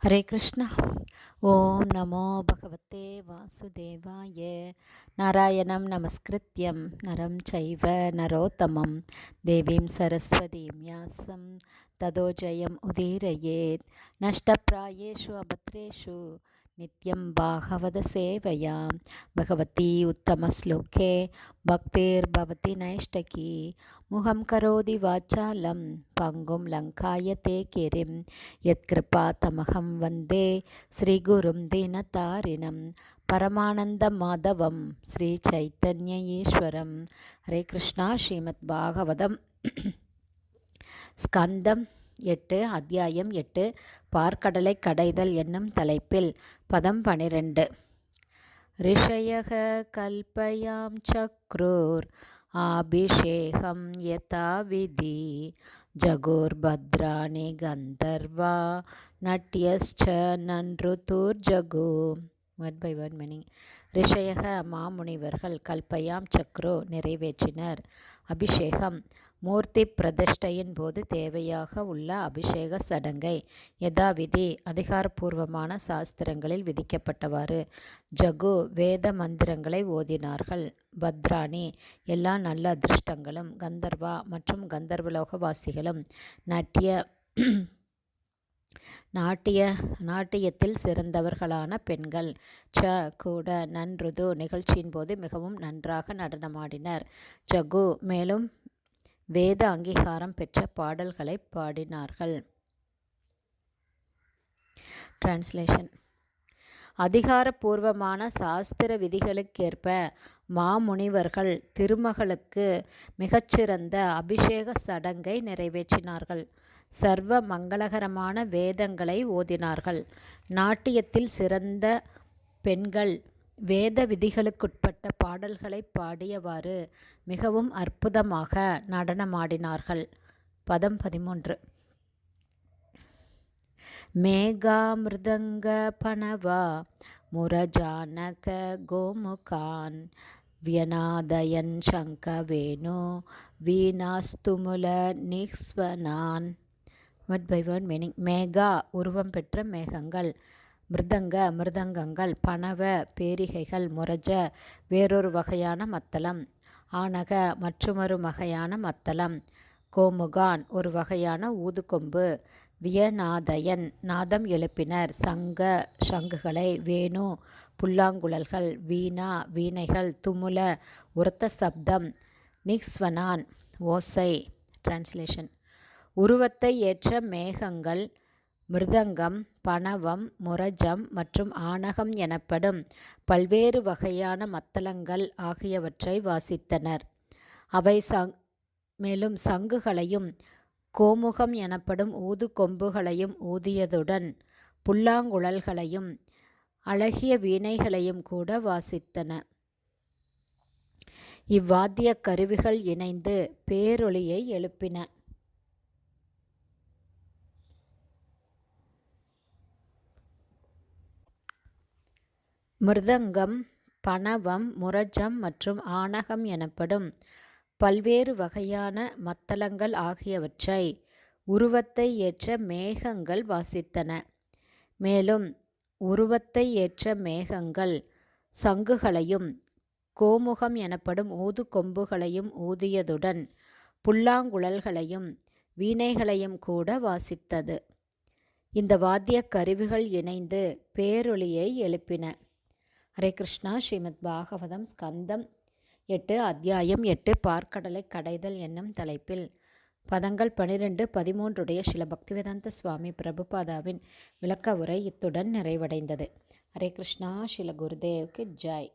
ஹரே கிருஷ்ணா. ஓம் நமோ பகவதே வாசுதேவாய. நாராயணம் நமஸ்கிருத்யம் நரம் சைவ நரோத்தமம் தேவீம் சரஸ்வதீம் யாசம் ததோ ஜெயம் உதீரயேத். நஷ்டப்ராயேஷு அபத்ரேஷு நித்யம் பாகவத சேவையாம் பகவதி உத்தமஸ்லோகே பக்திர்பவதி நைஷ்டகி. முகம் கரோதி வாச்சாலம் பங்கும் லங்காயதே கிரிம் யத்கிருபா தமகம் வந்தே ஸ்ரீகுரும் தீனதாரிணம் பரமானந்த மாதவம் ஸ்ரீ சைத்தன்ய ஈஸ்வரம். ஹரே கிருஷ்ணா. ஸ்ரீமத் பாகவதம் ஸ்கந்தம் 8 அத்தியாயம் 8 பார்க்கடலை கடைதல் என்னும் தலைப்பில் பதம் 12. ரிஷயக கல்பயாம் சக்ரூர் ஆபிஷேகம் யதா விதி ஜகுர்பத்ராணி கந்தர்வா நட்யஸ்ச நன்ருதூர் ஜகு. Word by word meaning. ரிஷயக மாமுனிவர்கள் கல்பயாம் சக்ரு நிறைவேற்றினர். அபிஷேகம் மூர்த்தி பிரதிஷ்டையின் போது தேவையாக உள்ள அபிஷேக சடங்கை யதாவிதி அதிகாரபூர்வமான சாஸ்திரங்களில் விதிக்கப்பட்டவாறு ஜகு வேத மந்திரங்களை ஓதினார்கள். பத்ராணி எல்லா நல்ல அதிர்ஷ்டங்களும், கந்தர்வா மற்றும் கந்தர்வலோகவாசிகளும், நாட்டியத்தில் சிறந்தவர்களான பெண்கள் கூட நன்ருது நிகழ்ச்சியின் போது மிகவும் நன்றாக நடனமாடினர். ஜகு மேலும் வேத அங்கீகாரம் பெற்ற பாடல்களை பாடினார்கள். டிரான்ஸ்லேஷன். அதிகாரபூர்வமான சாஸ்திர விதிகளுக்கேற்ப மாமுனிவர்கள் திருமகளுக்கு மிகச்சிறந்த அபிஷேக சடங்கை நிறைவேற்றினார்கள். சர்வ மங்களகரமான வேதங்களை ஓதினார்கள். நாட்டியத்தில் சிறந்த பெண்கள் வேத விதிகளுக்குட்பட்ட பாடல்களை பாடியவாறு மிகவும் அற்புதமாக நடனமாடினார்கள். பதம் 13. மேகாமிருதங்க பணவா முரஜானக கோமுகான் வியநாதயன் சங்கவேணு வீணாஸ்துமுல நிஸ்வனான். Word by word meaning. மேகா உருவம் பெற்ற மேகங்கள், மிருதங்கங்கள், பணவ பேரிகைகள், முரஜ வேறொரு வகையான மத்தளம், ஆனக மற்றுமொரு வகையான மத்தளம், கோமுகான் ஒரு வகையான ஊதுகொம்பு, வியநாதயன் நாதம் எழுப்பினர், சங்குகளை, வேணு புல்லாங்குழல்கள், வீணா வீணைகள், துமுல உரத்த சப்தம், நிக்ஸ்வனான் ஓசை. டிரான்ஸ்லேஷன். உருவத்தை ஏற்ற மேகங்கள் மிருதங்கம், பணவம், முரஜம் மற்றும் ஆனகம் எனப்படும் பல்வேறு வகையான மத்தளங்கள் ஆகியவற்றை வாசித்தனர். அவை மேலும் சங்குகளையும் கோமுகம் எனப்படும் ஊது கொம்புகளையும் ஊதியதுடன் புல்லாங்குழல்களையும் அழகிய வீணைகளையும் கூட வாசித்தன. இவ்வாத்திய கருவிகள் இணைந்து பேரொளியை எழுப்பின. மிருதங்கம், பணவம், முரஜம் மற்றும் ஆனகம் எனப்படும் பல்வேறு வகையான மத்தளங்கள் ஆகியவற்றை உருவத்தை ஏற்ற மேகங்கள் வாசித்தன. மேலும் உருவத்தை ஏற்ற மேகங்கள் சங்குகளையும் கோமுகம் எனப்படும் ஊது கொம்புகளையும் ஊதியதுடன் புல்லாங்குழல்களையும் வீணைகளையும் கூட வாசித்தது. இந்த வாத்திய கருவிகள் இணைந்து பேரொளியை எழுப்பின. ஹரே கிருஷ்ணா. ஸ்ரீமத் பாகவதம் ஸ்கந்தம் 8 அத்தியாயம் 8 பார்க்கடலை கடைதல் என்னும் தலைப்பில் பதங்கள் 12, 13 ஸ்ரீல பக்திவேதாந்த சுவாமி பிரபுபாதாவின் விளக்க உரை இத்துடன் நிறைவடைந்தது. ஹரே கிருஷ்ணா. ஸ்ரீல குருதேவுக்கு ஜெய்.